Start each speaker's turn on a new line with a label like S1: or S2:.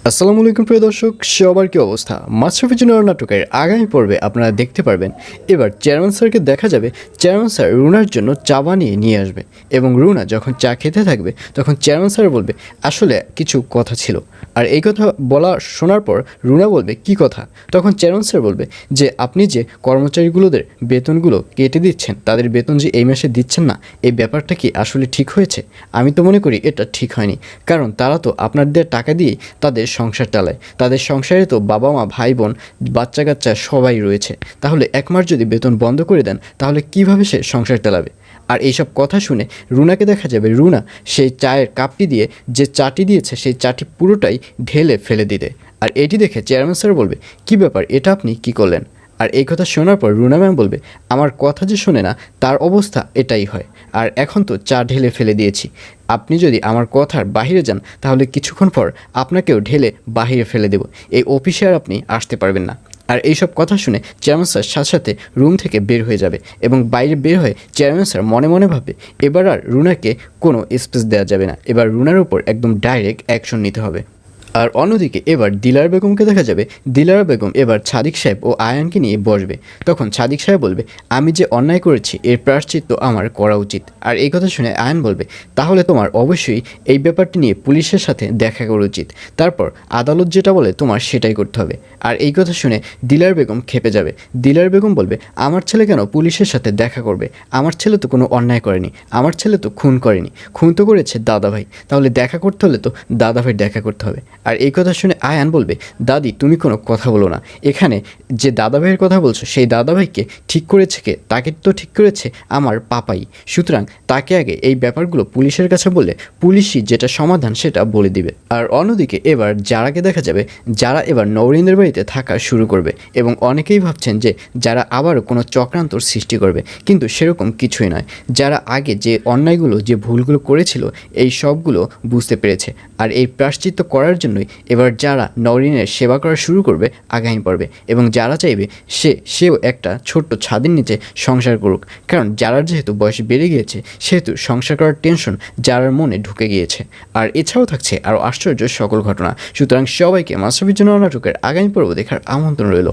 S1: আসসালামু আলাইকুম প্রিয় দর্শক, সবার কি অবস্থা? মাশরাফে নাটকের আগামী পর্বে আপনারা দেখতে পারবেন এবার চেয়ারম্যান স্যারকে দেখা যাবে চেয়ারম্যান স্যার রুনার জন্য চা বানিয়ে নিয়ে আসবে এবং রুনা যখন চা খেতে থাকবে তখন চেয়ারম্যান স্যার বলবে আসলে কিছু কথা ছিল। আর এই কথা বলা শোনার পর রুনা বলবে কি কথা? তখন চেয়ারম্যান স্যার বলবে যে আপনি যে কর্মচারীগুলোদের বেতনগুলো কেটে দিচ্ছেন, তাদের বেতন যে এই মাসে দিচ্ছেন না, এই ব্যাপারটা কি আসলে ঠিক হয়েছে? আমি তো মনে করি এটা ঠিক হয়নি, কারণ তারা তো আপনাদের টাকা দিয়ে তাদের সংসার চালায়, তাদের সংসারে তো বাবা মা ভাই বোন বাচ্চা কাচ্চা সবাই রয়েছে। তাহলে এক মাস যদি বেতন বন্ধ করে দেন তাহলে কিভাবে সে সংসার চালাবে? আর এইসব কথা শুনে রুনাকে দেখা যাবে রুনা সেই চায়ের কাপটি দিয়ে যে চাটি দিয়েছে সেই চাটি পুরোটাই ঢেলে ফেলে দিতে। আর এটি দেখে চেয়ারম্যান স্যার বলবে কি ব্যাপার, এটা আপনি কি করলেন? আর এই কথা শোনার পর রুনা ম্যাম বলবে আমার কথা যে শোনে না তার অবস্থা এটাই হয়, আর এখন তো চা ঢেলে ফেলে দিয়েছি। আপনি যদি আমার কথার বাহিরে যান তাহলে কিছুক্ষণ পর আপনাকেও ঢেলে বাহিরে ফেলে দেব, এই অফিসে আর আপনি আসতে পারবেন না। আর এইসব কথা শুনে চেয়ারম্যান স্যার সাথে সাথে রুম থেকে বের হয়ে যাবে এবং বাইরে বের হয়ে চেয়ারম্যান স্যার মনে মনে ভাবে এবার আর রুনাকে কোনো স্পেস দেওয়া যাবে না, এবার রুনার উপর একদম ডাইরেক্ট অ্যাকশন নিতে হবে। আর অন্যদিকে এবার দিলারা বেগমকে দেখা যাবে দিলারা বেগম এবার সাদিক সাহেব ও আয়ানকে নিয়ে বসবে। তখন সাদিক সাহেব বলবে আমি যে অন্যায় করেছি এর প্রায়শ্চিত্ত আমার করা উচিত। আর এই কথা শুনে আয়ান বলবে তাহলে তোমার অবশ্যই এই ব্যাপারটি নিয়ে পুলিশের সাথে দেখা করা উচিত, তারপর আদালত যেটা বলে তোমার সেটাই করতে হবে। আর এই কথা শুনে দিলার বেগম খেপে যাবে। দিলার বেগম বলবে আমার ছেলে কেন পুলিশের সাথে দেখা করবে? আমার ছেলে তো কোনো অন্যায় করেনি, আমার ছেলে তো খুন করেনি, খুন তো করেছে দাদাভাই, তাহলে দেখা করতে হলে তো দাদাভাই দেখা করতে হবে। আর এই কথা শুনে আয়ান বলবে দাদি তুমি কোনো কথা বলো না, এখানে যে দাদাভাইয়ের কথা বলছো সেই দাদাভাইকে ঠিক করেছে কে? তাকে তো ঠিক করেছে আমার পাপাই, সুতরাং তাকে আগে এই ব্যাপারগুলো পুলিশের কাছে বললে পুলিশই যেটা সমাধান সেটা বলে দিবে। আর অন্যদিকে এবার যারাকে দেখা যাবে যারা এবার নওরিনদের বাড়িতে থাকা শুরু করবে এবং অনেকেই ভাবছেন যে যারা আবারও কোনো চক্রান্তর সৃষ্টি করবে, কিন্তু সেরকম কিছুই নয়। যারা আগে যে অন্যায়গুলো যে ভুলগুলো করেছিল এই সবগুলো বুঝতে পেরেছে, আর এই প্রায়শ্চিত্ত করার জন্যই এবার যারা নওরিনের সেবা করা শুরু করবে আগামী পর্বে, এবং যারা চাইবে সেও একটা ছোট্ট ছাদের নিচে সংসার করুক, কারণ যারার যেহেতু বয়স বেড়ে গিয়েছে সেহেতু সংসার করার টেনশন যারার মনে ঢুকে গিয়েছে। আর এছাড়াও থাকছে আরও আশ্চর্য সকল ঘটনা, সুতরাং সবাইকে মাশরাফি নাটকের আগামী পর্ব দেখার আমন্ত্রণ রইল।